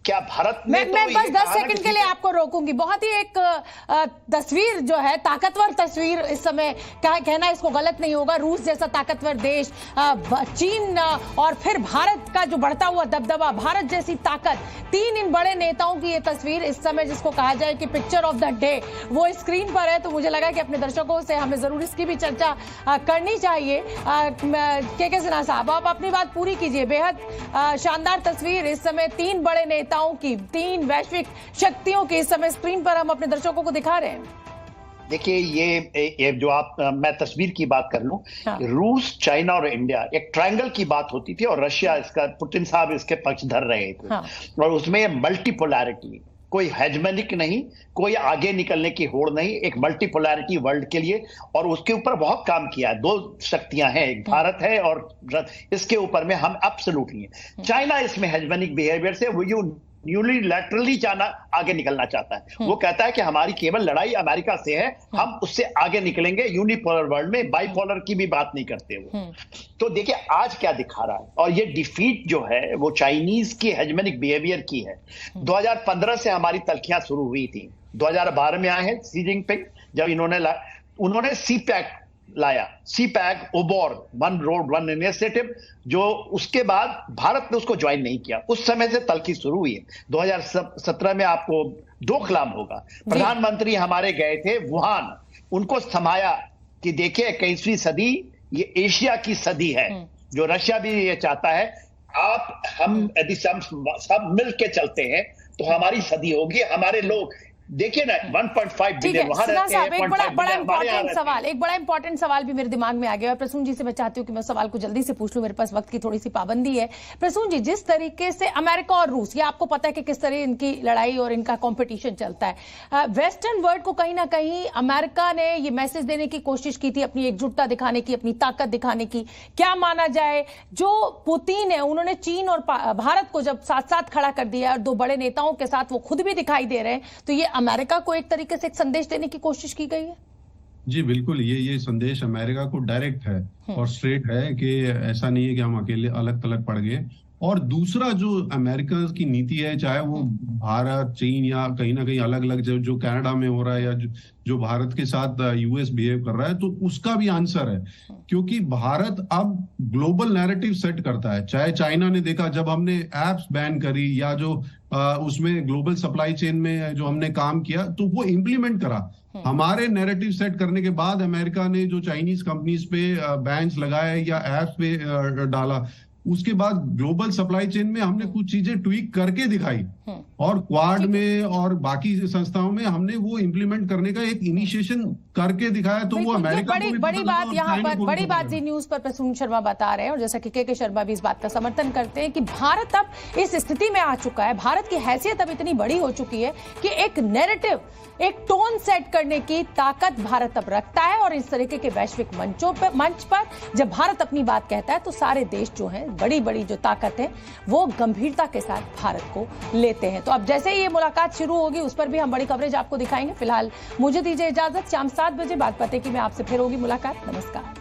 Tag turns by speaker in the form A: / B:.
A: क्या भारत में
B: मैं बस 10 सेकंड के लिए आपको रोकूंगी। बहुत ही एक तस्वीर जो है, ताकतवर तस्वीर इस समय कहना इसको गलत नहीं होगा। रूस जैसा ताकतवर देश, चीन और फिर भारत का जो बढ़ता हुआ दबदबा, भारत जैसी ताकत, तीन इन बड़े नेताओं की ये तस्वीर इस समय जिसको कहा जाए कि पिक्चर ऑफ द डे वो स्क्रीन पर है। तो मुझे लगा कि अपने दर्शकों से हमें जरूर इसकी भी चर्चा करनी चाहिए। के सिन्हा साहब, आप अपनी बात पूरी कीजिए। बेहद शानदार तस्वीर इस समय तीन बड़े नेताओं की, तीन वैश्विक शक्तियों की इस समय स्क्रीन पर हम अपने दर्शकों को दिखा रहे हैं।
A: देखिए, ये जो मैं तस्वीर की बात कर लूं,
B: हाँ।
A: रूस, चाइना और इंडिया एक ट्रायंगल की बात होती थी और रशिया इसका, पुतिन साहब इसके पक्ष धर रहे थे।
B: हाँ।
A: और उसमें मल्टीपोलैरिटी, कोई हेजमनिक नहीं, कोई आगे निकलने की होड़ नहीं, एक मल्टीपोलैरिटी वर्ल्ड के लिए। और उसके ऊपर बहुत काम किया है। दो शक्तियां हैं, एक भारत है और इसके ऊपर में हम एब्सोल्युटली हैं। चाइना इसमें हेजमनिक बिहेवियर से वो यूनिलैटरली चाइना आगे निकलना चाहता है। वो कहता है कि हमारी केवल लड़ाई अमेरिका से है, हम उससे आगे निकलेंगे। यूनिपोलर वर्ल्ड में बाइपोलर की भी बात नहीं करते वो। तो देखिए आज क्या दिखा रहा है, और ये डिफीट जो है वो चाइनीज की हेजमनिक बिहेवियर की है। 2015 से हमारी तलखियां शुरू हुई थी। 2012 में आए हैं शी जिनपिंग, जब उन्होंने सीपैक लाया, CPEC OBOR, one road one initiative, जो उसके बाद भारत ने उसको ज्वाइन नहीं किया। उस समय से तलखी शुरू हुई है। 2017 में आपको डोकलाम होगा, प्रधानमंत्री हमारे गए थे वुहान, उनको थमाया कि देखिए 21वीं सदी ये एशिया की सदी है, जो रशिया भी ये चाहता है। हम यदि सब मिल के चलते हैं तो हमारी सदी होगी। हमारे लोग देखिए ना, 1.5 बिलियन वहां रहते हैं।
B: एक बड़ा इंपॉर्टेंट सवाल भी मेरे दिमाग में आ गया है। प्रसून जी से मैं चाहती हूँ कि मैं सवाल को जल्दी से पूछ लूं, मेरे पास वक्त की थोड़ी सी पाबंदी है। प्रसून जी, जिस तरीके से अमेरिका और रूस, ये आपको पता है कि किस तरह इनकी लड़ाई और इनका कंपटीशन चलता है। वेस्टर्न वर्ल्ड को कहीं ना कहीं अमेरिका ने ये मैसेज देने की कोशिश की थी, अपनी एकजुटता दिखाने की, अपनी ताकत दिखाने की। क्या माना जाए, जो पुतिन है उन्होंने चीन और भारत को जब साथ साथ खड़ा कर दिया और दो बड़े नेताओं के साथ वो खुद भी दिखाई दे रहे हैं, तो ये अमेरिका को एक तरीके से एक संदेश देने की कोशिश की गई है।
C: जी बिल्कुल, ये संदेश अमेरिका को डायरेक्ट है और स्ट्रेट है कि ऐसा नहीं है कि हम अकेले अलग थलग पड़ गए। और दूसरा जो अमेरिका की नीति है, चाहे वो भारत, चीन या कहीं ना कहीं अलग अलग जो कनाडा में हो रहा है या जो भारत के साथ यूएस बिहेव कर रहा है, तो उसका भी आंसर है। क्योंकि भारत अब ग्लोबल नैरेटिव सेट करता है। चाहे चाइना ने देखा जब हमने एप्स बैन करी या जो उसमें ग्लोबल सप्लाई चेन में जो हमने काम किया, तो वो इम्प्लीमेंट करा। हमारे नैरेटिव सेट करने के बाद अमेरिका ने जो चाइनीज कंपनीज पे बैन्स लगाए या एप्स पे डाला, उसके बाद ग्लोबल सप्लाई चेन में हमने कुछ चीजें ट्वीक करके दिखाई और क्वाड में और बाकी संस्थाओं में हमने वो इम्प्लीमेंट करने का एक इनिशिएशन करके दिखाया। तो वो अमेरिका
B: बड़ी बात यहाँ पर, बड़ी बात जी न्यूज पर प्रसून शर्मा बता रहे हैं, और जैसा कि के शर्मा भी इस बात का समर्थन करते हैं कि भारत अब इस स्थिति में आ चुका है, भारत की हैसियत अब इतनी बड़ी हो चुकी है कि एक नैरेटिव, एक टोन सेट करने की ताकत भारत अब रखता है। और इस तरीके के वैश्विक मंच पर जब भारत अपनी बात कहता है तो सारे देश जो हैं, बड़ी बड़ी जो ताकत है, वो गंभीरता के साथ भारत को लेते हैं। तो अब जैसे ही ये मुलाकात शुरू होगी उस पर भी हम बड़ी कवरेज आपको दिखाएंगे। फिलहाल मुझे दीजिए इजाजत, शाम 7 बजे बात पते की मैं आपसे फिर होगी मुलाकात। नमस्कार।